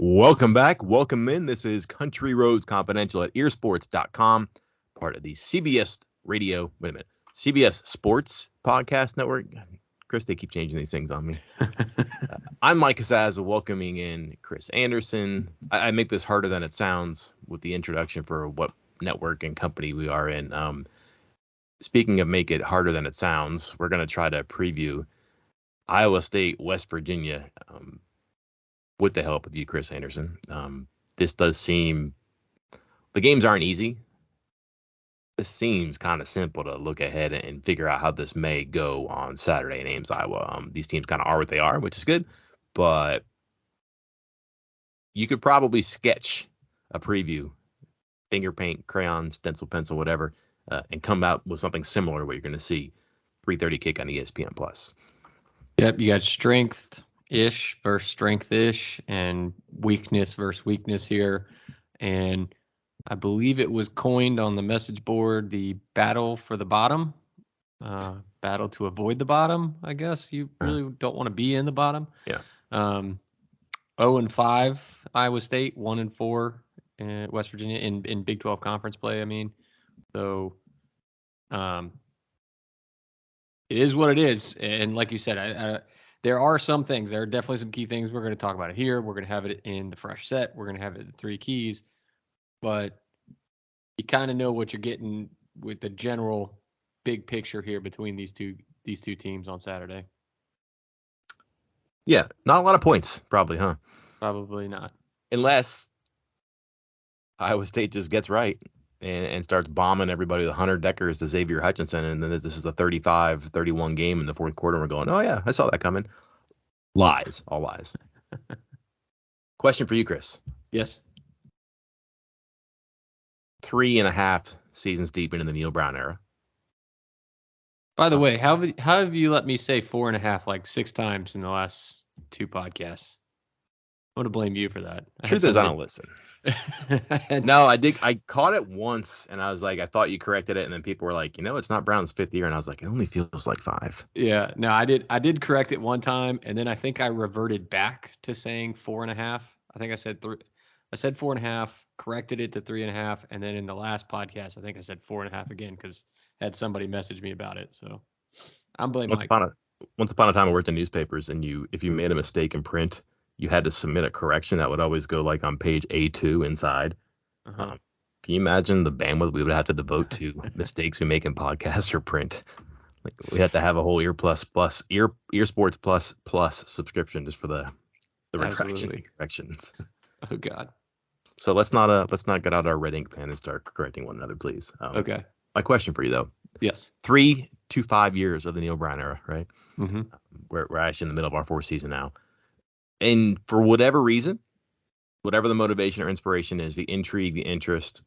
Welcome back. Welcome in. This is Country Roads Confidential at earsports.com, part of the CBS Sports Podcast Network. Chris, they keep changing these things on me. I'm Mike Casazza, welcoming in Chris Anderson. I make this harder than it sounds with the introduction for what network and company we are in. Speaking of make it harder than it sounds, we're going to try to preview Iowa State, West Virginia, with the help of you, Chris Anderson. This does seem, the games aren't easy. This seems kind of simple to look ahead and figure out how this may go on Saturday in Ames, Iowa. These teams kind of are what they are, which is good, but you could probably sketch a preview, finger paint, crayon, stencil, pencil, whatever, and come out with something similar to what you're going to see 3:30 kick on ESPN Plus. Yep, you got strength-ish versus strength-ish and weakness versus weakness here. And I believe it was coined on the message board, the battle for the bottom, battle to avoid the bottom, I guess. You really don't want to be in the bottom. Yeah. 0-5 Iowa State, 1-4 West Virginia in Big 12 conference play, I mean. So it is what it is. And like you said, there are some things. There are definitely some key things. We're going to talk about it here. We're going to have it in the fresh set. We're going to have it in 3 keys. But you kind of know what you're getting with the general big picture here between these two teams on Saturday. Yeah, not a lot of points, probably, huh? Probably not. Unless Iowa State just gets right and starts bombing everybody with 100 deckers to Xavier Hutchinson, and then this is a 35-31 game in the fourth quarter, and we're going, oh, yeah, I saw that coming. Lies, all lies. Question for you, Chris. Yes. 3.5 seasons deep into the Neil Brown era. By the way, how have you let me say 4.5 like 6 times in the last 2 podcasts? I'm going to blame you for that. Truth is, I don't listen. No, I did. I caught it once, and I was like, I thought you corrected it, and then people were like, it's not Brown's 5th year, and I was like, it only feels like 5. Yeah, no, I did correct it one time, and then I think I reverted back to saying 4.5. I think I said 3. I said 4.5, corrected it to 3.5, and then in the last podcast, I think I said 4.5 again because I had somebody message me about it. So I'm blaming Mike. Once upon a time, I worked in newspapers, and if you made a mistake in print, you had to submit a correction that would always go like on page A2 inside. Can you imagine the bandwidth we would have to devote to mistakes we make in podcasts or print? Like we have to have a whole ear sports plus subscription just for the retractions and corrections. Oh God. So let's not get out our red ink pen and start correcting one another, please. Okay. My question for you though. Yes. 3 to 5 years of the Neil Brown era, right? Mm-hmm. We're actually in the middle of our 4th season now. And for whatever reason, whatever the motivation or inspiration is, the intrigue, the interest,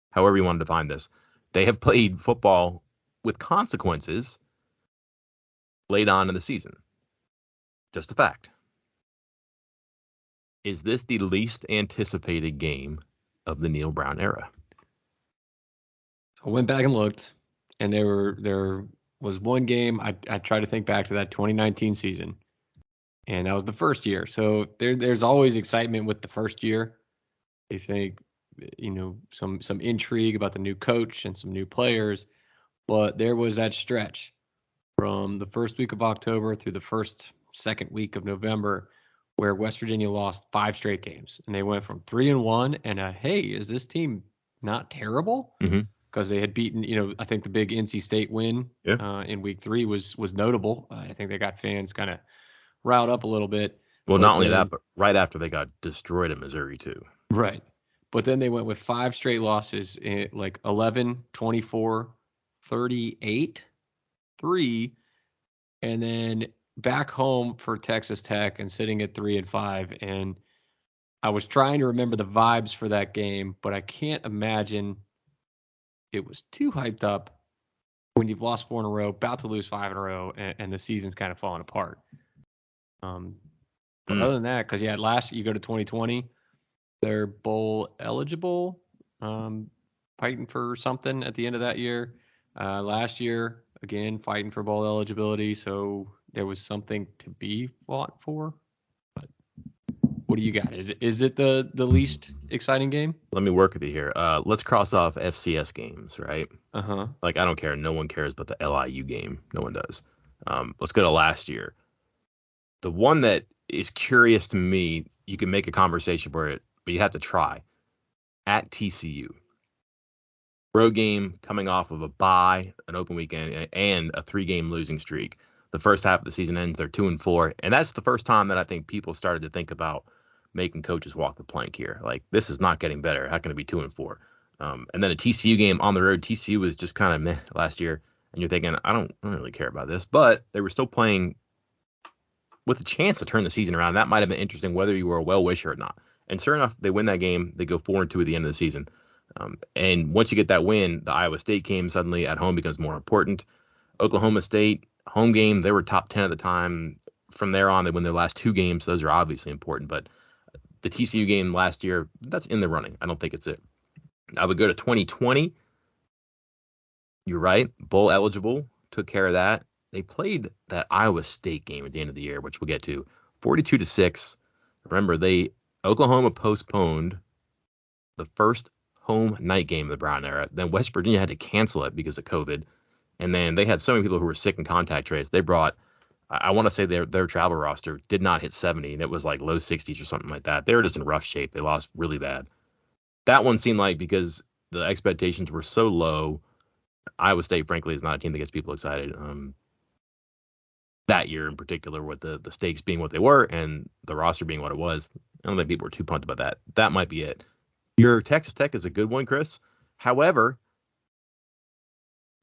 however you want to define this, they have played football with consequences late on in the season. Just a fact. Is this the least anticipated game of the Neil Brown era? I went back and looked, and there was one game. I tried to think back to that 2019 season. And that was the first year. So there's always excitement with the first year. They think, some intrigue about the new coach and some new players. But there was that stretch from the first week of October through the second week of November where West Virginia lost 5 straight games. And they went from 3-1 and hey, is this team not terrible? Because they had beaten, I think the big NC State win in week 3 was notable. I think they got fans kind of riled up a little bit. Well, not only that, but right after they got destroyed in Missouri too. Right. But then they went with 5 straight losses, like 11, 24, 38, 3, and then back home for Texas Tech and sitting at 3-5. And I was trying to remember the vibes for that game, but I can't imagine it was too hyped up when you've lost 4 in a row, about to lose 5 in a row, and the season's kind of falling apart. But other than that, because last you go to 2020, they're bowl eligible, fighting for something at the end of that year. Last year, again, fighting for bowl eligibility, so there was something to be fought for. But what do you got? Is it the least exciting game? Let me work with you here. Let's cross off FCS games, right? Uh-huh. Like, I don't care. No one cares about the LIU game. No one does. Let's go to last year. The one that is curious to me, you can make a conversation for it, but you have to try. At TCU. Road game coming off of a bye, an open weekend, and a 3-game losing streak. The first half of the season ends, they're 2-4. And that's the first time that I think people started to think about making coaches walk the plank here. Like, this is not getting better. How can it be 2-4? And then a TCU game on the road. TCU was just kind of meh last year. And you're thinking, I don't really care about this. But they were still playing with a chance to turn the season around. That might have been interesting whether you were a well-wisher or not. And sure enough, they win that game. They go 4-2 at the end of the season. And once you get that win, the Iowa State game suddenly at home becomes more important. Oklahoma State, home game, they were top 10 at the time. From there on, they win their last 2 games. Those are obviously important. But the TCU game last year, that's in the running. I don't think it's it. I would go to 2020. You're right. Bowl eligible. Took care of that. They played that Iowa State game at the end of the year, which we'll get to. 42-6. Remember, Oklahoma postponed the first home night game of the Brown era. Then West Virginia had to cancel it because of COVID. And then they had so many people who were sick and contact traced. They brought, I want to say their travel roster did not hit 70, and it was like low 60s or something like that. They were just in rough shape. They lost really bad. That one seemed like, because the expectations were so low, Iowa State, frankly, is not a team that gets people excited. That year in particular, with the stakes being what they were and the roster being what it was, I don't think people were too pumped about that. That might be it. Your Texas Tech is a good one, Chris. However,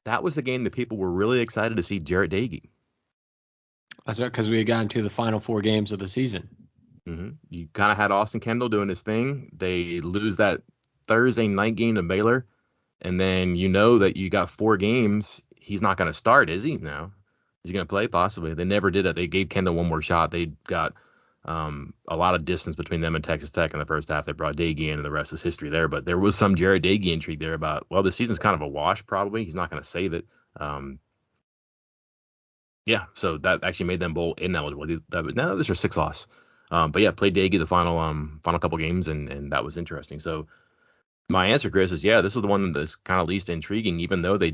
that was the game that people were really excited to see Jarrett Doege. That's right, because we had gotten to the final 4 games of the season. Mm-hmm. You kind of had Austin Kendall doing his thing. They lose that Thursday night game to Baylor, and then you know that you got 4 games. He's not going to start, is he? No. Is he going to play? Possibly. They never did it. They gave Kendall one more shot. They got a lot of distance between them and Texas Tech in the first half. They brought Doege in, and the rest is history there. But there was some Jarrett Doege intrigue there about, well, the season's kind of a wash probably. He's not going to save it. Yeah, so that actually made them bowl ineligible. No, this is 6 loss. But yeah, played Doege the final couple games, and that was interesting. So my answer, Chris, is yeah, this is the one that's kind of least intriguing, even though they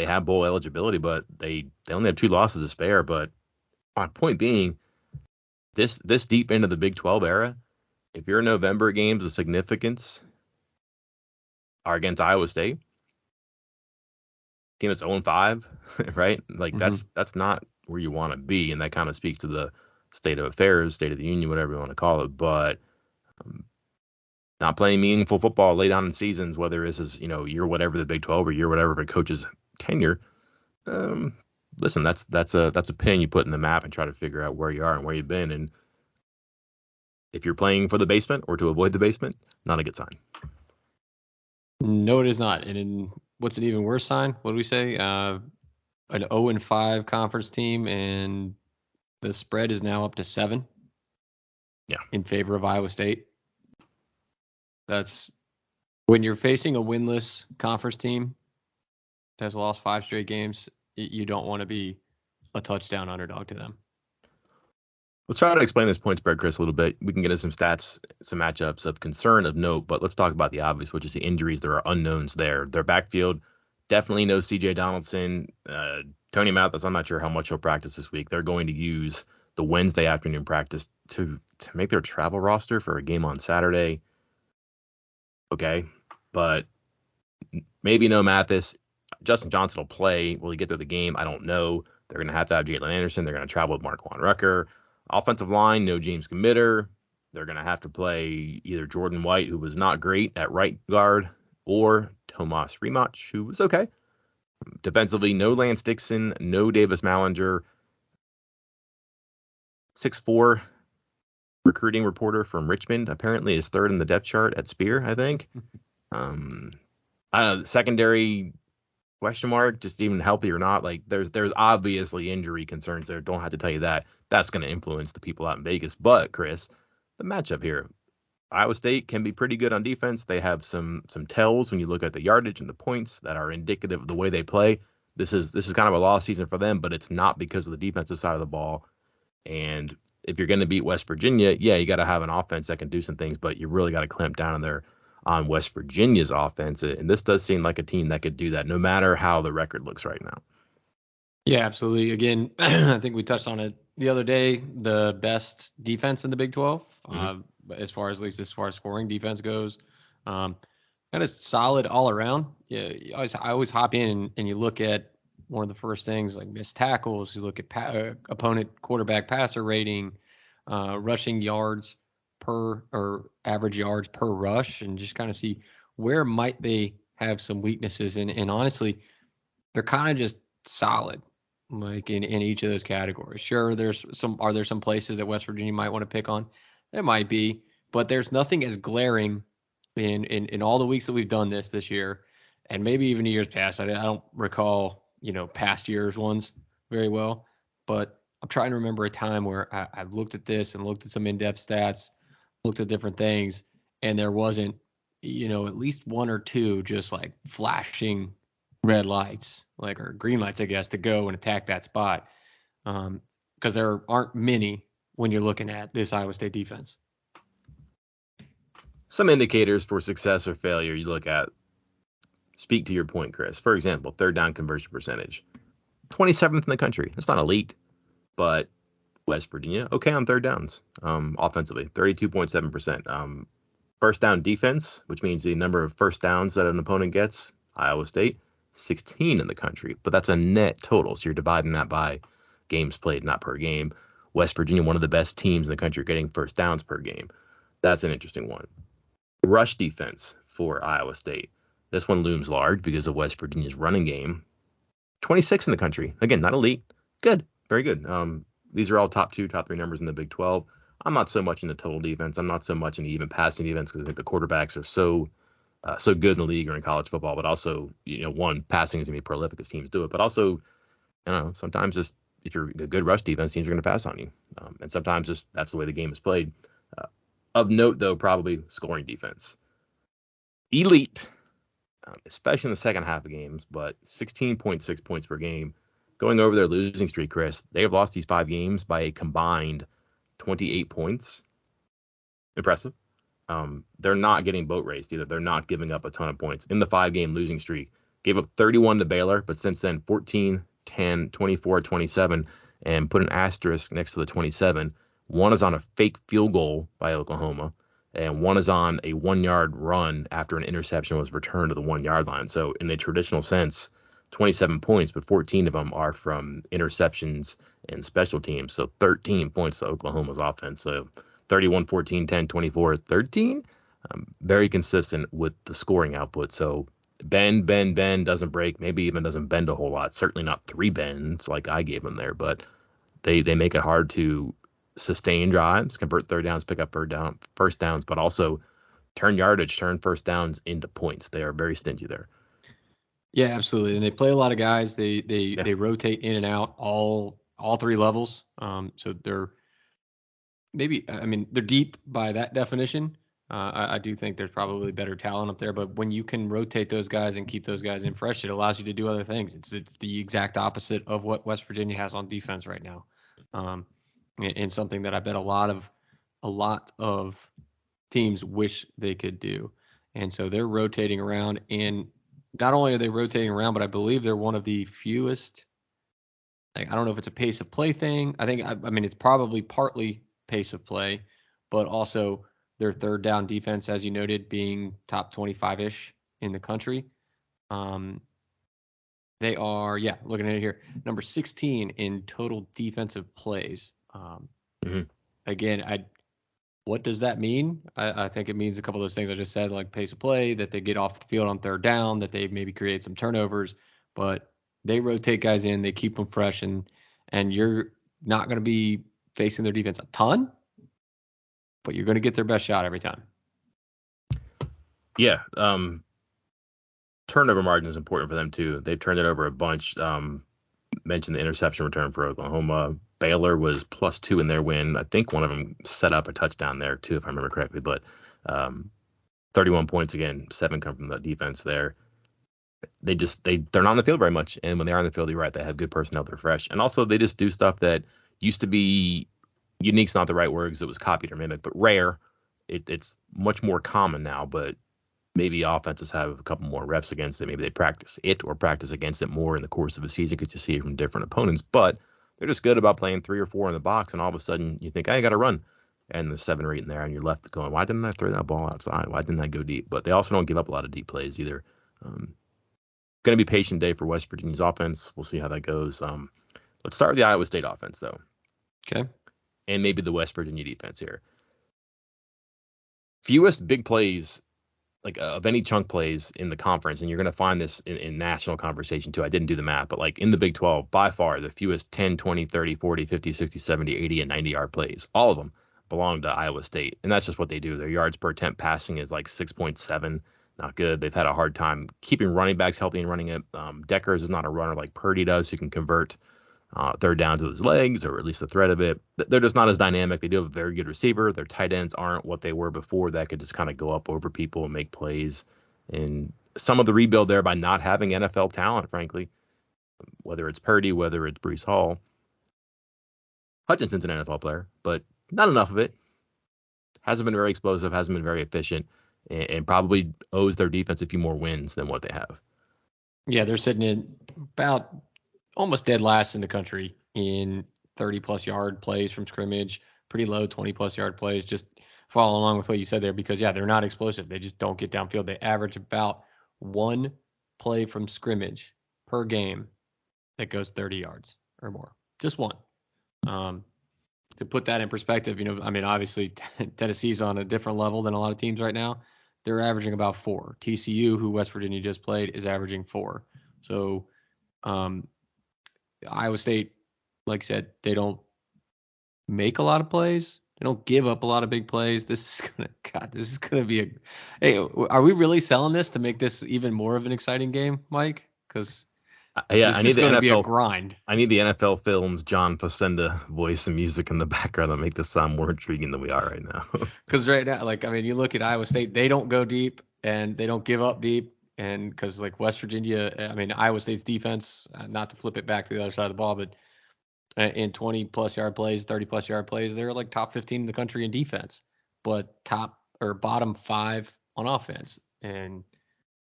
have bowl eligibility, but they only have 2 losses to spare. But my point being, this deep into the Big 12 era, if your November games of significance are against Iowa State, team that's 0-5, right? Like that's not where you want to be, and that kind of speaks to the state of affairs, state of the union, whatever you want to call it. But not playing meaningful football late on in seasons, whether this is year whatever the Big 12 or year whatever of a coach's tenure. Listen, that's a pin you put in the map and try to figure out where you are and where you've been. And if you're playing for the basement or to avoid the basement, not a good sign. No, it is not. And what's an even worse sign? What do we say? An 0-5 conference team, and the spread is now up to 7. Yeah. In favor of Iowa State. That's when you're facing a winless conference team that has lost 5 straight games. You don't want to be a touchdown underdog to them. Let's try to explain this point spread, Chris, a little bit. We can get into some stats, some matchups of concern, of note, but let's talk about the obvious, which is the injuries. There are unknowns there. Their backfield, definitely no C.J. Donaldson. Tony Mathis, I'm not sure how much he'll practice this week. They're going to use the Wednesday afternoon practice to make their travel roster for a game on Saturday. Okay, but maybe no Mathis. Justin Johnson will play. Will he get through the game? I don't know. They're going to have Jalen Anderson. They're going to travel with Marquand Rucker. Offensive line, no James Committer. They're going to have to play either Jordan White, who was not great at right guard, or Tomas Rematch, who was okay. Defensively, no Lance Dixon, no Davis Mallinger. 6'4" recruiting reporter from Richmond apparently is 3rd in the depth chart at Spear, I think. I don't know, secondary question mark, just even healthy or not. Like there's obviously injury concerns there. Don't have to tell you that. That's going to influence the people out in Vegas. But Chris, the matchup here, Iowa State can be pretty good on defense. They have some tells when you look at the yardage and the points that are indicative of the way they play. This is kind of a lost season for them, but it's not because of the defensive side of the ball. And if you're going to beat West Virginia, yeah, you got to have an offense that can do some things, but you really got to clamp down there on West Virginia's offense. And this does seem like a team that could do that no matter how the record looks right now. Yeah, absolutely. Again, I think we touched on it the other day, the best defense in the Big 12, as far as, at least as far as scoring defense goes. Kind of solid all around. Yeah, I always hop in and you look at one of the first things like missed tackles. You look at opponent quarterback passer rating, rushing yards or average yards per rush, and just kind of see where might they have some weaknesses. And honestly, they're kind of just solid, like in each of those categories. Sure, are there some places that West Virginia might want to pick on? There might be, but there's nothing as glaring in all the weeks that we've done this year, and maybe even years past. I don't recall, past years ones very well, but I'm trying to remember a time where I've looked at this and looked at some in-depth stats, looked at different things, and there wasn't, at least one or two just like flashing red lights, or green lights, I guess, to go and attack that spot. Because there aren't many when you're looking at this Iowa State defense. Some indicators for success or failure you look at speak to your point, Chris. For example, third down conversion percentage, 27th in the country. That's not elite, but West Virginia, okay on third downs, offensively, 32.7%. First down defense, which means the number of first downs that an opponent gets, Iowa State, 16 in the country, but that's a net total. So you're dividing that by games played, not per game. West Virginia, one of the best teams in the country, getting first downs per game. That's an interesting one. Rush defense for Iowa State. This one looms large because of West Virginia's running game. 26 in the country. Again, not elite. Good. Very good. These are all top 2, top 3 numbers in the Big 12. I'm not so much in the total defense. I'm not so much in the even passing defense because I think the quarterbacks are so good in the league or in college football, but also, one, passing is going to be prolific as teams do it, but also, sometimes just if you're a good rush defense, teams are going to pass on you. And sometimes just that's the way the game is played. Of note, though, probably scoring defense. Elite, especially in the second half of games, but 16.6 points per game. Going over their losing streak, Chris, they have lost these 5 games by a combined 28 points. Impressive. They're not getting boat raced either. They're not giving up a ton of points. In the 5-game losing streak, gave up 31 to Baylor, but since then 14, 10, 24, 27, and put an asterisk next to the 27. One is on a fake field goal by Oklahoma, and one is on a 1-yard run after an interception was returned to the 1-yard line. So in a traditional sense, 27 points, but 14 of them are from interceptions and special teams. So 13 points to Oklahoma's offense. So 31, 14, 10, 24, 13. Very consistent with the scoring output. So bend, doesn't break, maybe even doesn't bend a whole lot. Certainly not 3 bends like I gave them there, but they make it hard to sustain drives, convert third downs, pick up first downs, but also turn yardage, turn first downs into points. They are very stingy there. Yeah, absolutely. And they play a lot of guys. They rotate in and out all 3 levels. So they're they're deep by that definition. I do think there's probably better talent up there, but when you can rotate those guys and keep those guys in fresh, it allows you to do other things. It's the exact opposite of what West Virginia has on defense right now. And something that I bet a lot of teams wish they could do. And so they're rotating around, and not only are they rotating around, but I believe they're one of the fewest. I don't know if it's a pace of play thing. I think it's probably partly pace of play, but also their third down defense, as you noted, being top 25-ish in the country. They are, looking at it here, number 16 in total defensive plays. Again, what does that mean? I think it means a couple of those things I just said, like pace of play, that they get off the field on third down, that they maybe create some turnovers, but they rotate guys in, they keep them fresh, and you're not going to be facing their defense a ton, but you're going to get their best shot every time. Yeah. Turnover margin is important for them too. They've turned it over a bunch. Mentioned the interception return for Oklahoma. Baylor was +2 in their win. I think one of them set up a touchdown there too, if I remember correctly. But 31 points again, 7 come from the defense there. They're not on the field very much, and when they are on the field, you're right, they have good personnel, they're fresh, and also they just do stuff that used to be, unique's not the right word because it was copied or mimicked, but rare. It's much more common now, but maybe offenses have a couple more reps against it. Maybe they practice it or practice against it more in the course of a season because you see it from different opponents. But they're just good about playing 3 or 4 in the box, and all of a sudden you think, hey, I got to run. And there's 7 or 8 in there, and you're left going, why didn't I throw that ball outside? Why didn't I go deep? But they also don't give up a lot of deep plays either. Going to be patient day for West Virginia's offense. We'll see how that goes. Let's start with the Iowa State offense, though. Okay. And maybe the West Virginia defense here. Fewest big plays, like of any chunk plays in the conference, and you're going to find this in national conversation too. I didn't do the math, but like in the Big 12, by far the fewest 10, 20, 30, 40, 50, 60, 70, 80, and 90-yard plays. All of them belong to Iowa State, and that's just what they do. Their yards per attempt passing is like 6.7. Not good. They've had a hard time keeping running backs healthy and running it. Deckers is not a runner like Purdy does, who can convert third downs with his legs, or at least the threat of it. They're just not as dynamic. They do have a very good receiver. Their tight ends aren't what they were before that could just kind of go up over people and make plays. And some of the rebuild there by not having NFL talent, frankly, whether it's Purdy, whether it's Breece Hall. Hutchinson's an NFL player, but not enough of it. Hasn't been very explosive, hasn't been very efficient, and probably owes their defense a few more wins than what they have. Yeah, they're sitting in about almost dead last in the country in 30-plus yard plays from scrimmage, pretty low 20-plus yard plays. Just following along with what you said there because, yeah, they're not explosive. They just don't get downfield. They average about 1 play from scrimmage per game that goes 30 yards or more. Just 1. To put that in perspective, I mean, obviously Tennessee's on a different level than a lot of teams right now. They're averaging about 4. TCU, who West Virginia just played, is averaging 4. So Iowa State, like I said, they don't make a lot of plays. They don't give up a lot of big plays. This is gonna be hey, are we really selling this to make this even more of an exciting game, Mike? Because I need the NFL. Be a grind. I need the NFL Films John Facenda voice and music in the background to make this sound more intriguing than we are right now. Because right now, you look at Iowa State, they don't go deep and they don't give up deep. And because West Virginia, Iowa State's defense, not to flip it back to the other side of the ball, but in 20-plus yard plays, 30-plus yard plays, they're like top 15 in the country in defense, but top or bottom 5 on offense. And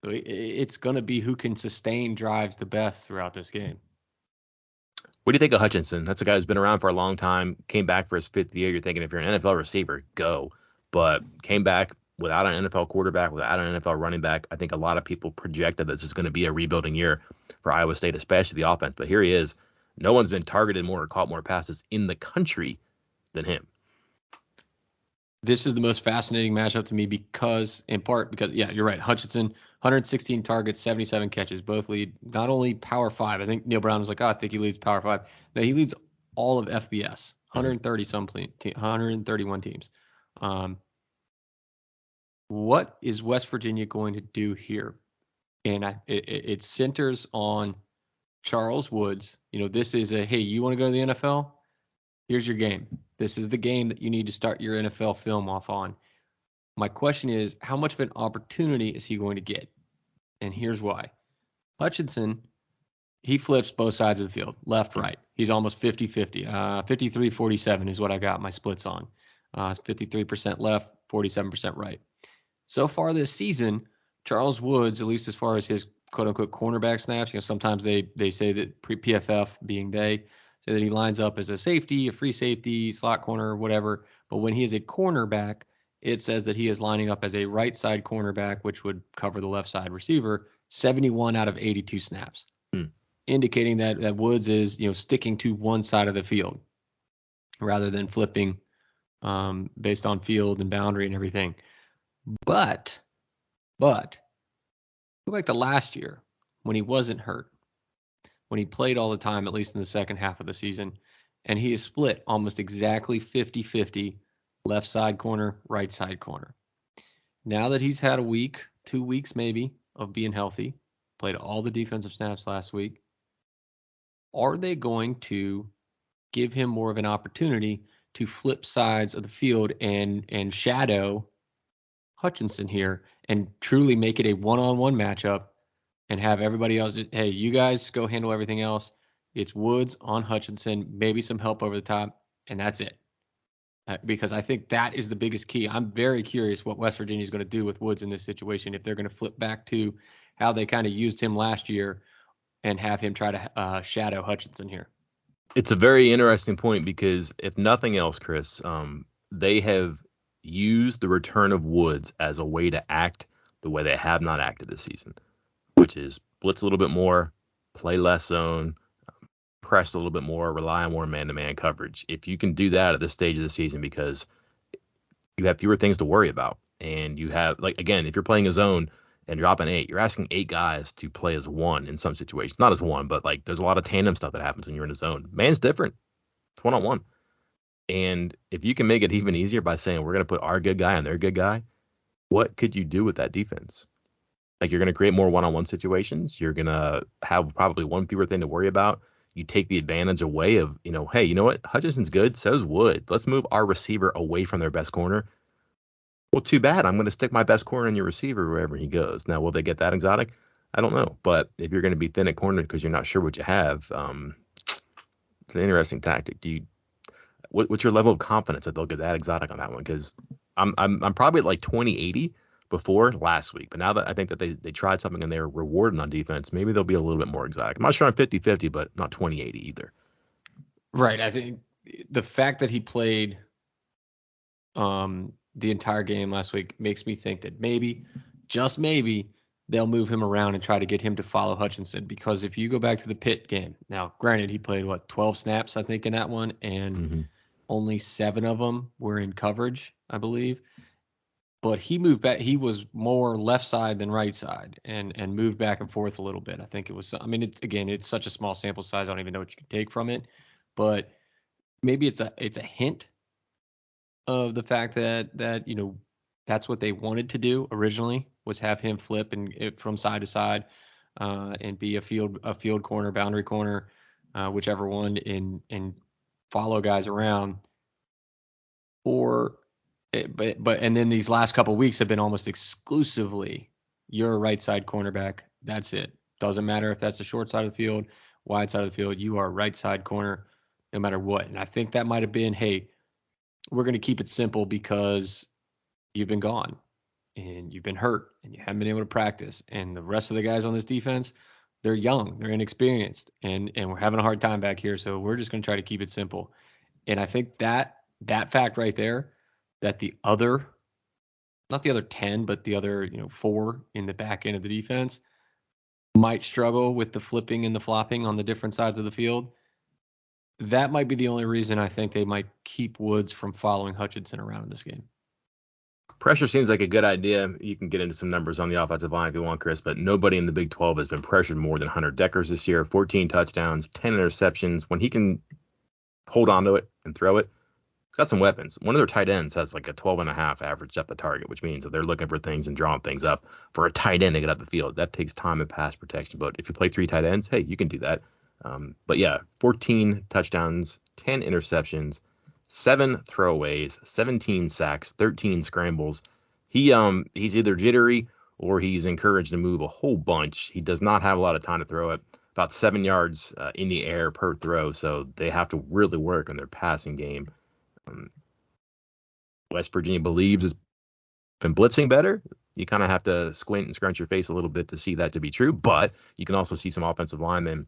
it's going to be who can sustain drives the best throughout this game. What do you think of Hutchinson? That's a guy who's been around for a long time, came back for his 5th year. You're thinking if you're an NFL receiver, go. But came back without an NFL quarterback, without an NFL running back. I think a lot of people projected this is going to be a rebuilding year for Iowa State, especially the offense. But here he is. No one's been targeted more or caught more passes in the country than him. This is the most fascinating matchup to me in part because, yeah, you're right. Hutchinson, 116 targets, 77 catches, both lead not only Power 5. I think Neil Brown was like, I think he leads Power 5. No, he leads all of FBS, 131 teams. What is West Virginia going to do here? And it centers on Charles Woods. This is hey, you want to go to the NFL? Here's your game. This is the game that you need to start your NFL film off on. My question is, how much of an opportunity is he going to get? And here's why. Hutchinson, he flips both sides of the field, left, right. He's almost 50-50. 53-47 is what I got my splits on. 53% left, 47% right. So far this season, Charles Woods, at least as far as his quote-unquote cornerback snaps, sometimes they say that PFF, being they, say that he lines up as a safety, a free safety, slot corner, whatever. But when he is a cornerback, it says that he is lining up as a right side cornerback, which would cover the left side receiver, 71 out of 82 snaps, indicating that Woods is sticking to one side of the field rather than flipping based on field and boundary and everything. But go back to last year when he wasn't hurt, when he played all the time, at least in the second half of the season, and he is split almost exactly 50-50, left side corner, right side corner. Now that he's had a week, 2 weeks maybe, of being healthy, played all the defensive snaps last week, are they going to give him more of an opportunity to flip sides of the field and shadow Hutchinson here and truly make it a one-on-one matchup and have everybody else, hey, you guys go handle everything else. It's Woods on Hutchinson, maybe some help over the top, and that's it. because I think that is the biggest key. I'm very curious what West Virginia is going to do with Woods in this situation, if they're going to flip back to how they kind of used him last year and have him try to shadow Hutchinson here. It's a very interesting point because if nothing else, Chris, they have used the return of Woods as a way to act the way they have not acted this season, which is blitz a little bit more, play less zone, press a little bit more, rely on more man-to-man coverage. If you can do that at this stage of the season, because you have fewer things to worry about, and you have, like, again, if you're playing a zone and you're dropping 8, you're asking 8 guys to play as one in some situations. Not as one, but like there's a lot of tandem stuff that happens when you're in a zone. Man's different. It's one-on-one. And if you can make it even easier by saying we're going to put our good guy on their good guy, what could you do with that defense? Like, you're going to create more one-on-one situations. You're going to have probably one fewer thing to worry about. You take the advantage away of, hey, you know what? Hutchinson's good. So's Wood. Let's move our receiver away from their best corner. Well, too bad. I'm going to stick my best corner in your receiver wherever he goes. Now, will they get that exotic? I don't know. But if you're going to be thin at corner because you're not sure what you have, it's an interesting tactic. What's your level of confidence that they'll get that exotic on that one? Because I'm probably at like 20-80 before last week. But now that I think that they tried something and they're rewarded on defense, maybe they'll be a little bit more exotic. I'm not sure I'm 50-50, but not 20-80 either. Right. I think the fact that he played the entire game last week makes me think that maybe, just maybe, they'll move him around and try to get him to follow Hutchinson. Because if you go back to the Pitt game, now granted he played 12 snaps I think in that one, and only 7 of them were in coverage, I believe. But he moved back. He was more left side than right side, and moved back and forth a little bit. I think it was. I mean, it's such a small sample size. I don't even know what you can take from it. But maybe it's a hint of the fact that that's what they wanted to do originally, was have him flip and from side to side, and be a field corner, boundary corner, whichever one, and follow guys around. But then these last couple of weeks have been almost exclusively you're a right side cornerback. That's it. Doesn't matter if that's the short side of the field, wide side of the field. You are right side corner no matter what. And I think that might have been, hey, we're going to keep it simple because you've been gone and you've been hurt and you haven't been able to practice. And the rest of the guys on this defense, they're young, they're inexperienced, and we're having a hard time back here. So we're just going to try to keep it simple. And I think that fact right there, that the other, not the other 10, but the other 4 in the back end of the defense might struggle with the flipping and the flopping on the different sides of the field. That might be the only reason I think they might keep Woods from following Hutchinson around in this game. Pressure seems like a good idea. You can get into some numbers on the offensive line if you want, Chris, but nobody in the Big 12 has been pressured more than Hunter Deckers this year. 14 touchdowns, 10 interceptions. When he can hold on to it and throw it, he's got some weapons. One of their tight ends has like a 12.5 average depth of target, which means that they're looking for things and drawing things up for a tight end to get up the field. That takes time and pass protection. But if you play 3 tight ends, hey, you can do that. But yeah, 14 touchdowns, 10 interceptions, 7 throwaways, 17 sacks, 13 scrambles. He's either jittery or he's encouraged to move a whole bunch. He does not have a lot of time to throw it. About 7 yards in the air per throw, so they have to really work on their passing game. West Virginia believes it's been blitzing better. You kind of have to squint and scrunch your face a little bit to see that to be true, but you can also see some offensive linemen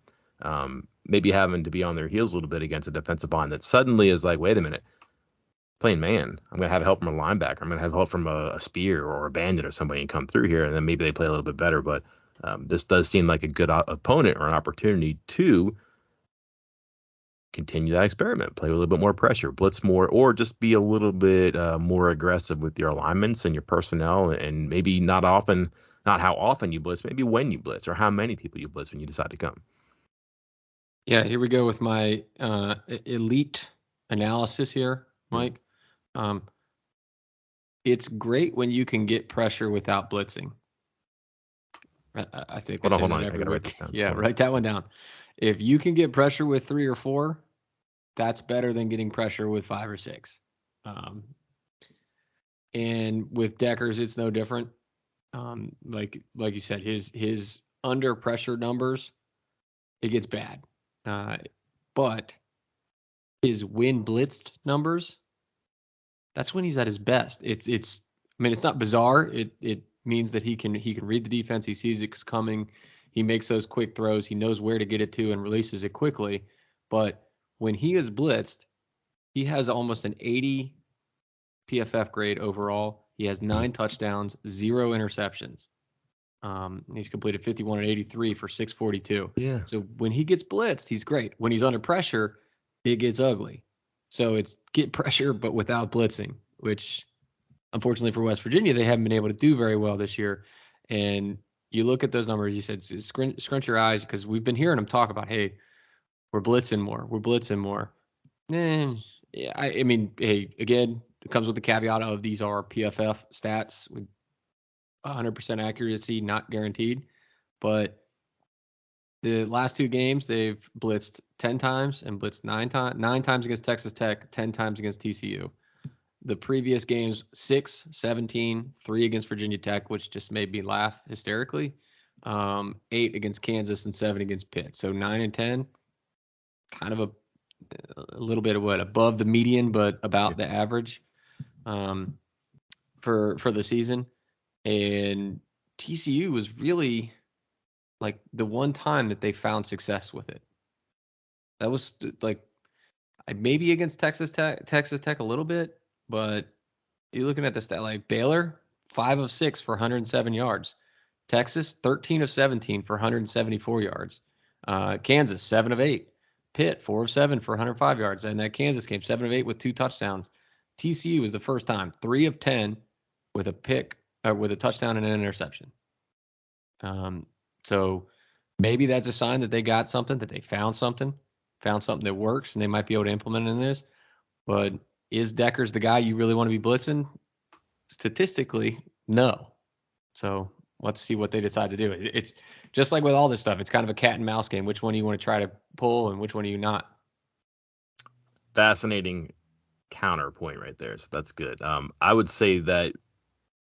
maybe having to be on their heels a little bit against a defensive line that suddenly is like, wait a minute, playing man, I'm going to have help from a linebacker. I'm going to have help from a spear or a bandit or somebody and come through here, and then maybe they play a little bit better. But this does seem like a good opponent or an opportunity to continue that experiment, play a little bit more pressure, blitz more, or just be a little bit more aggressive with your alignments and your personnel, and maybe not how often you blitz, maybe when you blitz or how many people you blitz when you decide to come. Yeah, here we go with my elite analysis here, Mike. It's great when you can get pressure without blitzing. I think hold on. I gotta write this down. Yeah, write that one down. If you can get pressure with 3 or 4, that's better than getting pressure with 5 or 6. And with Deckers, it's no different. Like you said, his under pressure numbers, it gets bad. But his when blitzed numbers that's when he's at his best. I mean, it's not bizarre. It means that he can read the defense. He sees it's coming. He makes those quick throws. He knows where to get it to and releases it quickly. But when he is blitzed, he has almost an 80 PFF grade overall. He has 9 touchdowns, 0 interceptions. He's completed 51 and 83 for 642. Yeah. So when he gets blitzed, he's great. When he's under pressure, it gets ugly. So it's get pressure, but without blitzing, which unfortunately for West Virginia, they haven't been able to do very well this year. And you look at those numbers, you said, scrunch your eyes, because we've been hearing them talk about, hey, we're blitzing more. Yeah, I mean, hey, again, it comes with the caveat of these are PFF stats with 100% accuracy, not guaranteed. But the last 2 games, they've blitzed 10 times and blitzed 9 times against Texas Tech, 10 times against TCU. The previous games, 6, 17, 3 against Virginia Tech, which just made me laugh hysterically, 8 against Kansas, and 7 against Pitt. So 9 and 10, kind of a little bit of above the median, but about the average for the season. And TCU was really like the one time that they found success with it. That was like maybe against Texas Tech a little bit, but you're looking at the stat, like Baylor, 5 of 6 for 107 yards. Texas, 13 of 17 for 174 yards. Kansas, 7 of 8. Pitt, 4 of 7 for 105 yards. And that Kansas game, 7 of 8 with 2 touchdowns. TCU was the first time, 3 of 10 with a pick, with a touchdown and an interception. So maybe that's a sign that they got something, that they found something that works, and they might be able to implement it in this. But is Deckers the guy you really want to be blitzing? Statistically, no. So let's see what they decide to do. It's just like with all this stuff. It's kind of a cat and mouse game. Which one do you want to try to pull and which one do you not? Fascinating counterpoint right there. So that's good. I would say that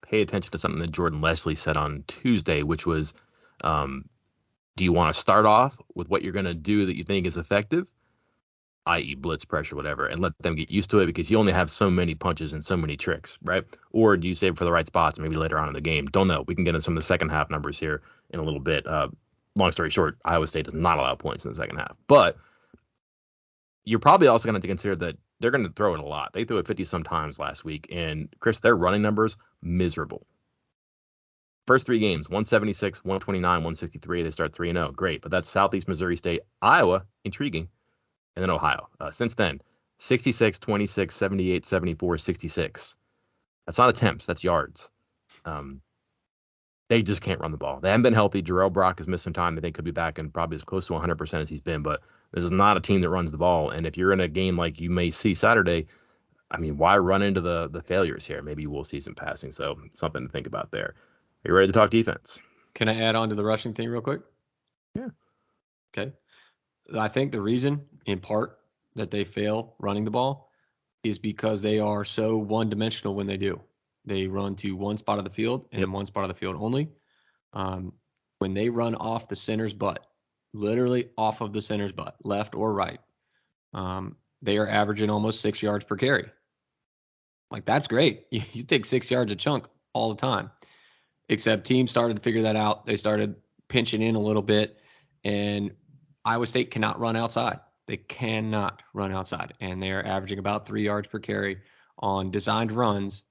pay attention to something that Jordan Leslie said on Tuesday, which was, do you want to start off with what you're going to do that you think is effective, i.e. blitz, pressure, whatever, and let them get used to it, because you only have so many punches and so many tricks, right? Or do you save it for the right spots and maybe later on in the game? Don't know. We can get into some of the second half numbers here in a little bit. Long story short, Iowa State does not allow points in the second half. But you're probably also going to have to consider that they're going to throw it a lot. They threw it 50-some times last week. And, Chris, their running numbers, miserable. First 3 games, 176, 129, 163. They start 3-0. Great. But that's Southeast Missouri State, Iowa, intriguing, and then Ohio. Since then, 66, 26, 78, 74, 66. That's not attempts. That's yards. They just can't run the ball. They haven't been healthy. Jarrell Brock is missing time. They think could be back and probably as close to 100% as he's been. But this is not a team that runs the ball. And if you're in a game like you may see Saturday, I mean, why run into the failures here? Maybe we'll see some passing. So something to think about there. Are you ready to talk defense? Can I add on to the rushing thing real quick? Yeah. Okay. I think the reason, in part, that they fail running the ball is because they are so one-dimensional when they do. They run to one spot of the field and one spot of the field only. When they run off the center's butt, literally off of the center's butt, left or right, they are averaging almost 6 yards per carry. Like, that's great. You take 6 yards a chunk all the time. Except teams started to figure that out. They started pinching in a little bit, and Iowa State cannot run outside. They cannot run outside, and they are averaging about 3 yards per carry on designed runs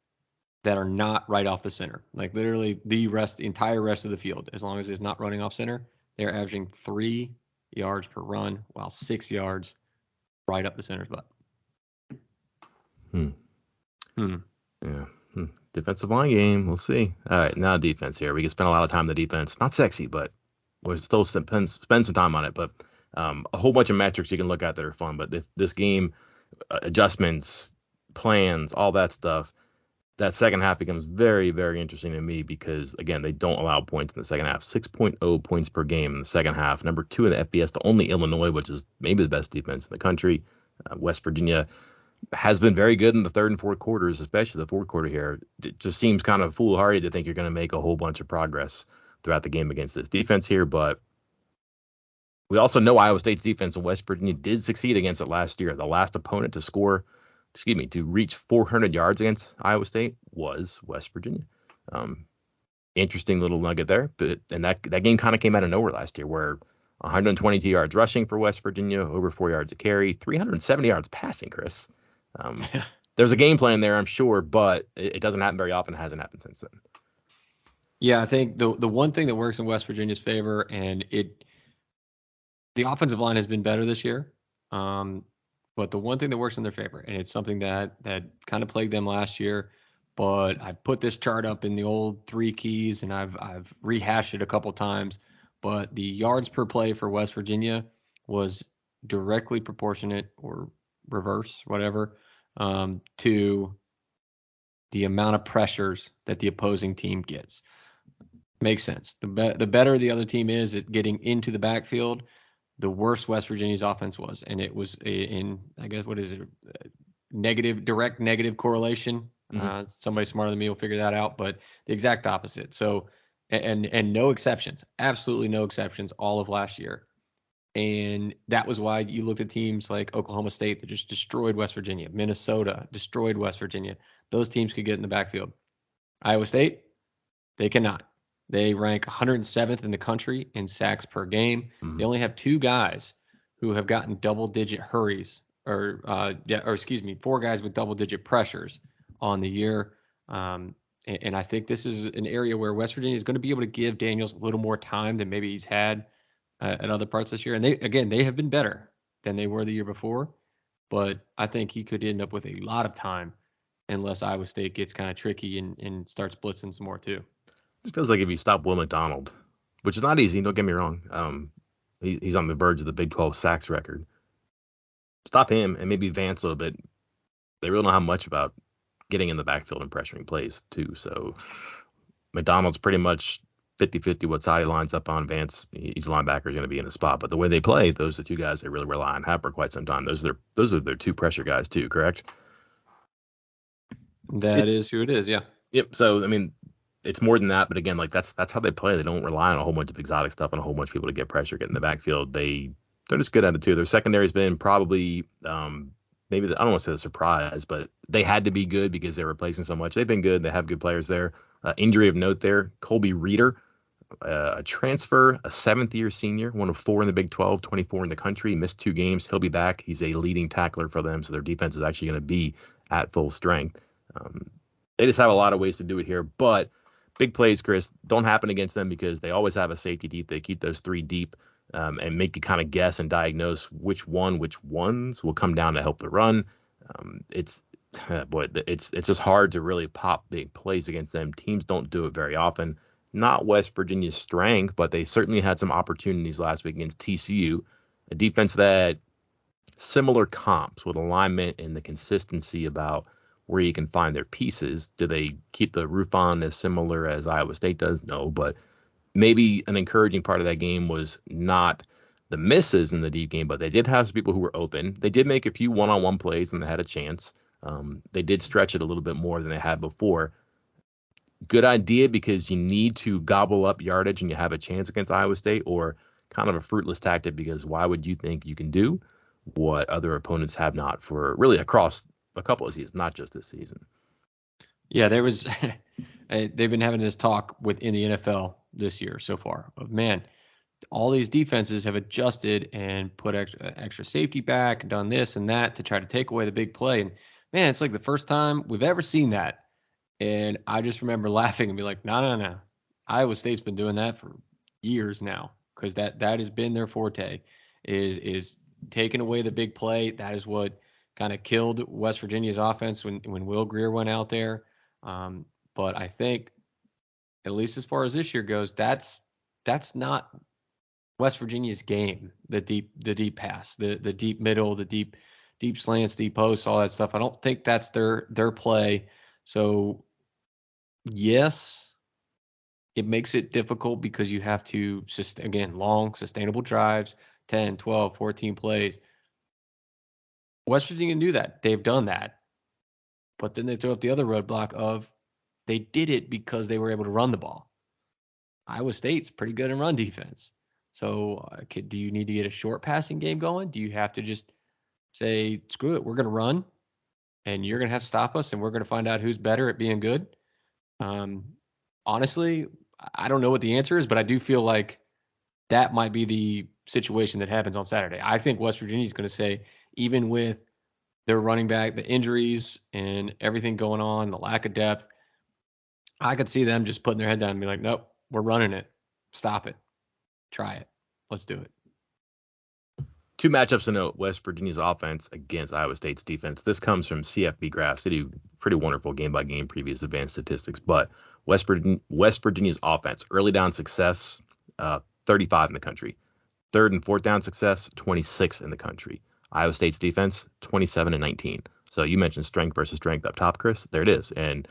that are not right off the center. Like, literally the entire rest of the field, as long as it's not running off center, they're averaging 3 yards per run, while 6 yards right up the center's butt. Yeah. Defensive line game. We'll see. All right, now defense here. We can spend a lot of time on the defense. Not sexy, but we'll still spend some time on it. But a whole bunch of metrics you can look at that are fun. But this game, adjustments, plans, all that stuff, that second half becomes very, very interesting to me because, again, they don't allow points in the second half. 6.0 points per game in the second half. Number 2 in the FBS to only Illinois, which is maybe the best defense in the country. West Virginia has been very good in the third and fourth quarters, especially the fourth quarter here. It just seems kind of foolhardy to think you're going to make a whole bunch of progress throughout the game against this defense here. But we also know Iowa State's defense, and West Virginia did succeed against it last year. The last opponent to score to reach 400 yards against Iowa State was West Virginia. Interesting little nugget there, and that game kind of came out of nowhere last year, where 122 yards rushing for West Virginia, over 4 yards a carry, 370 yards passing, Chris. There's a game plan there, I'm sure, but it doesn't happen very often. It hasn't happened since then. Yeah, I think the one thing that works in West Virginia's favor, and the offensive line has been better this year, but the one thing that works in their favor, and it's something that kind of plagued them last year, but I put this chart up in the old 3 keys, and I've rehashed it a couple times, but the yards per play for West Virginia was directly proportionate, or reverse, whatever, to the amount of pressures that the opposing team gets. Makes sense. The better the other team is at getting into the backfield, the worse West Virginia's offense was. And it was in, I guess, what is it? Direct negative correlation. Mm-hmm. Somebody smarter than me will figure that out, but the exact opposite. So, and no exceptions, absolutely no exceptions all of last year. And that was why you looked at teams like Oklahoma State that just destroyed West Virginia, Minnesota destroyed West Virginia. Those teams could get in the backfield. Iowa State, they cannot. They rank 107th in the country in sacks per game. Mm-hmm. They only have 2 guys who have gotten double-digit hurries, or 4 guys with double-digit pressures on the year. And I think this is an area where West Virginia is going to be able to give Daniels a little more time than maybe he's had at other parts this year. And they have been better than they were the year before. But I think he could end up with a lot of time unless Iowa State gets kind of tricky and starts blitzing some more too. It feels like if you stop Will McDonald, which is not easy, don't get me wrong. He's on the verge of the Big 12 sacks record. Stop him and maybe Vance a little bit. They really don't have much about getting in the backfield and pressuring plays too. So McDonald's pretty much 50-50 what side he lines up on. Vance, he's a linebacker, is going to be in the spot. But the way they play, those are the 2 guys they really rely on, have for quite some time. Those are their 2 pressure guys too, correct? That is who it is, yeah. Yep. So I mean, it's more than that, but again, like that's how they play. They don't rely on a whole bunch of exotic stuff and a whole bunch of people to get pressure, get in the backfield. They're just good at it too. Their secondary's been probably maybe I don't want to say the surprise, but they had to be good because they're replacing so much. They've been good. They have good players there. Injury of note there, Colby Reeder, a transfer, a 7th-year senior, one of 4 in the Big 12, 24 in the country, missed 2 games. He'll be back. He's a leading tackler for them, so their defense is actually going to be at full strength. They just have a lot of ways to do it here, but big plays, Chris, don't happen against them because they always have a safety deep. They keep those 3 deep and make you kind of guess and diagnose which ones will come down to help the run. It's just hard to really pop big plays against them. Teams don't do it very often. Not West Virginia's strength, but they certainly had some opportunities last week against TCU, a defense that similar comps with alignment and the consistency about where you can find their pieces. Do they keep the roof on as similar as Iowa State does? No, but maybe an encouraging part of that game was not the misses in the deep game, but they did have some people who were open. They did make a few one-on-one plays and they had a chance. They did stretch it a little bit more than they had before. Good idea because you need to gobble up yardage and you have a chance against Iowa State, or kind of a fruitless tactic because why would you think you can do what other opponents have not for really across a couple of seasons, not just this season? Yeah, there was they've been having this talk within the NFL this year so far of, man, all these defenses have adjusted and put extra safety back, done this and that to try to take away the big play. And man, it's like the first time we've ever seen that. And I just remember laughing and be like, no. Iowa State's been doing that for years now, because that has been their forte, is taking away the big play. That is what kind of killed West Virginia's offense when Will Grier went out there. But I think, at least as far as this year goes, that's not West Virginia's game. The deep pass, the deep middle, the deep slants, deep posts, all that stuff. I don't think that's their play. So yes, it makes it difficult because you have to, again, long, sustainable drives, 10, 12, 14 plays. West Virginia can do that. They've done that. But then they throw up the other roadblock of they did it because they were able to run the ball. Iowa State's pretty good in run defense. So do you need to get a short passing game going? Do you have to just say, screw it, we're going to run? and you're going to have to stop us, and we're going to find out who's better at being good. Honestly, I don't know what the answer is, but I do feel like that might be the situation that happens on Saturday. I think West Virginia is going to say, even with their running back, the injuries and everything going on, the lack of depth, I could see them just putting their head down and be like, nope, we're running it. Stop it. Try it. Let's do it. Two matchups to note: West Virginia's offense against Iowa State's defense. This comes from CFB Graphs. They do pretty wonderful game-by-game previous advanced statistics. But West Virginia's offense, early down success, 35 in the country. Third and fourth down success, 26 in the country. Iowa State's defense, 27 and 19. So you mentioned strength versus strength up top, Chris. There it is. And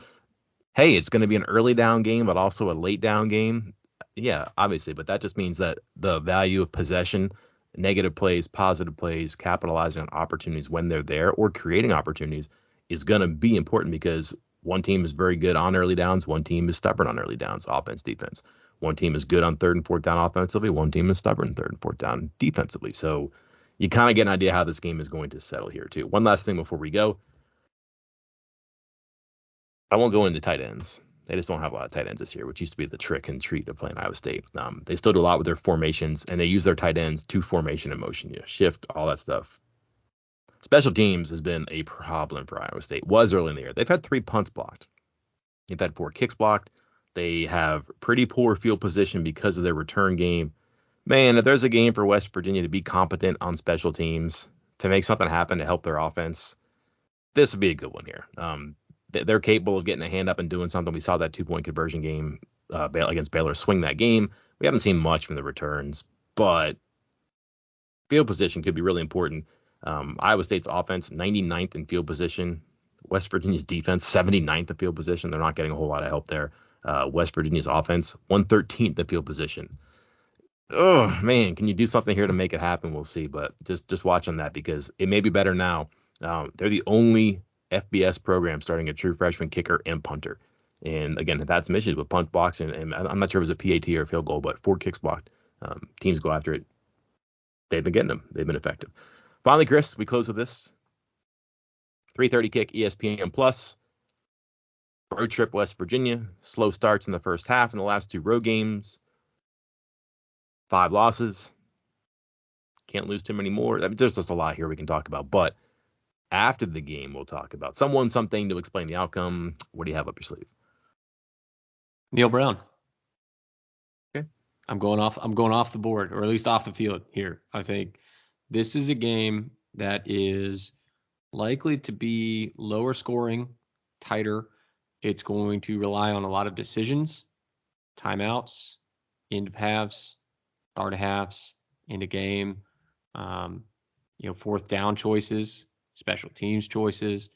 hey, it's going to be an early down game, but also a late down game. Yeah, obviously, but that just means that the value of possession, negative plays, positive plays, capitalizing on opportunities when they're there or creating opportunities is going to be important, because one team is very good on early downs. One team is stubborn on early downs, offense, defense. One team is good on third and fourth down offensively. One team is stubborn third and fourth down defensively. So you kind of get an idea how this game is going to settle here too. One last thing before we go. I won't go into tight ends. They just don't have a lot of tight ends this year, which used to be the trick and treat of playing Iowa State. They still do a lot with their formations, and they use their tight ends to formation and motion, shift, all that stuff. Special teams has been a problem for Iowa State. Was early in the year. They've had 3 punts blocked. They've had 4 kicks blocked. They have pretty poor field position because of their return game. Man, if there's a game for West Virginia to be competent on special teams, to make something happen to help their offense, this would be a good one here. They're capable of getting a hand up and doing something. We saw that 2-point conversion game against Baylor swing that game. We haven't seen much from the returns, but field position could be really important. Iowa State's offense, 99th in field position. West Virginia's defense, 79th in field position. They're not getting a whole lot of help there. West Virginia's offense, 113th in field position. Oh, man, can you do something here to make it happen? We'll see, but just watch on that, because it may be better now. They're the only FBS program starting a true freshman kicker and punter. And again, have had some issues with punt blocks, and I'm not sure if it was a PAT or a field goal, but 4 kicks blocked. Teams go after it. They've been getting them. They've been effective. Finally, Chris, we close with this. 3:30 kick, ESPN Plus. Road trip, West Virginia. Slow starts in the first half in the last 2 road games. 5 losses. Can't lose too many more. I mean, there's just a lot here we can talk about, but after the game, we'll talk about something to explain the outcome. What do you have up your sleeve? Neil Brown. Okay. I'm going off the board, or at least off the field here. I think this is a game that is likely to be lower scoring, tighter. It's going to rely on a lot of decisions, timeouts, end of halves, start of halves, end of game, fourth down choices, special teams choices.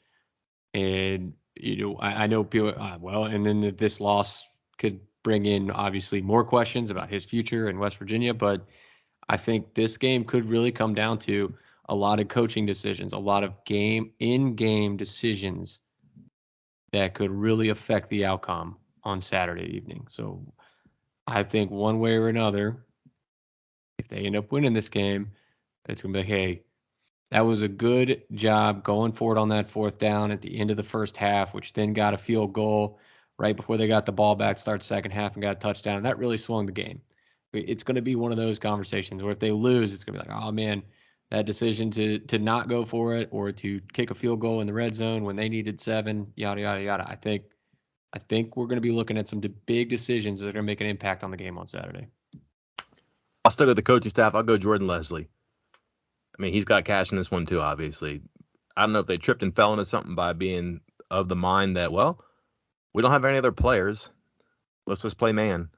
And, I know people, and then this loss could bring in obviously more questions about his future in West Virginia, but I think this game could really come down to a lot of coaching decisions, a lot of in-game decisions that could really affect the outcome on Saturday evening. So I think one way or another, if they end up winning this game, it's going to be, hey, that was a good job going for it on that fourth down at the end of the first half, which then got a field goal right before they got the ball back, start second half, and got a touchdown. That really swung the game. It's going to be one of those conversations where if they lose, it's going to be like, oh, man, that decision to not go for it or to kick a field goal in the red zone when they needed 7, yada, yada, yada. I think we're going to be looking at some big decisions that are going to make an impact on the game on Saturday. I'll stick with the coaching staff. I'll go Jordan Leslie. I mean, he's got cash in this one too, obviously. I don't know if they tripped and fell into something by being of the mind that, well, we don't have any other players. Let's just play man.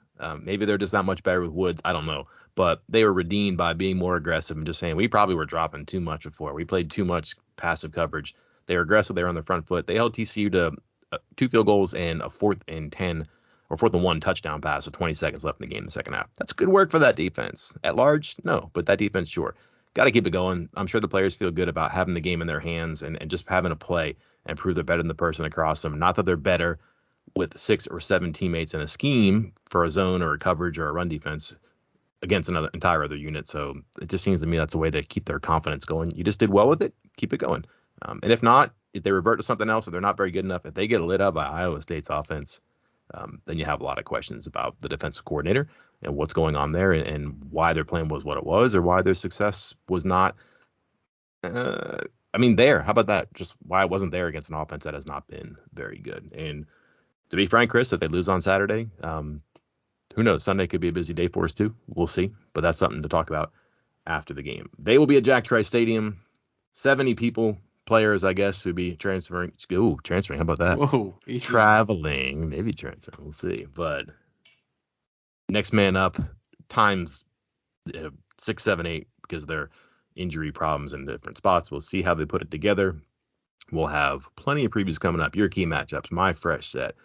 Maybe they're just not much better with Woods. I don't know. But they were redeemed by being more aggressive and just saying we probably were dropping too much before. We played too much passive coverage. They were aggressive. They were on the front foot. They held TCU to 2 field goals and a 4th and 10 or 4th and 1 touchdown pass with 20 seconds left in the game in the second half. That's good work for that defense. At large, no, but that defense, sure. Got to keep it going. I'm sure the players feel good about having the game in their hands and just having a play and prove they're better than the person across them. Not that they're better with 6 or 7 teammates in a scheme for a zone or a coverage or a run defense against another entire other unit. So it just seems to me that's a way to keep their confidence going. You just did well with it. Keep it going. And if not, if they revert to something else or they're not very good enough, if they get lit up by Iowa State's offense, then you have a lot of questions about the defensive coordinator and what's going on there and why their plan was what it was or why their success was not. There. How about that? Just why it wasn't there against an offense that has not been very good. And to be frank, Chris, if they lose on Saturday, who knows? Sunday could be a busy day for us too. We'll see. But that's something to talk about after the game. They will be at Jack Trice Stadium. 70 people, players, I guess, who be transferring. Ooh, transferring. How about that? Whoa, traveling, maybe transferring. We'll see. But next man up times 6, 7, 8 because they're injury problems in different spots. We'll see how they put it together. We'll have plenty of previews coming up. Your key matchups, my fresh set.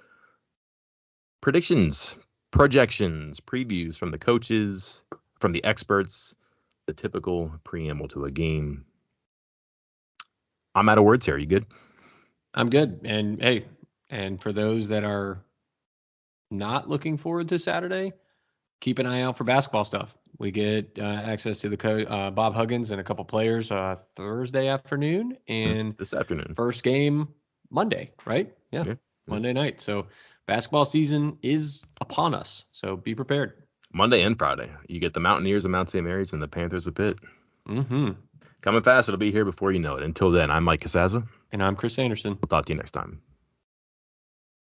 Predictions, projections, previews from the coaches, from the experts, the typical preamble to a game. I'm out of words here. Are you good? I'm good. And hey, and for those that are not looking forward to Saturday, keep an eye out for basketball stuff. We get access to the Bob Huggins and a couple players Thursday afternoon and this afternoon. First game Monday, right? Yeah. Monday night. So basketball season is upon us. So be prepared. Monday and Friday. You get the Mountaineers of Mount St. Mary's and the Panthers of Pitt. Mm-hmm. Coming fast. It'll be here before you know it. Until then, I'm Mike Casaza. And I'm Chris Anderson. We'll talk to you next time.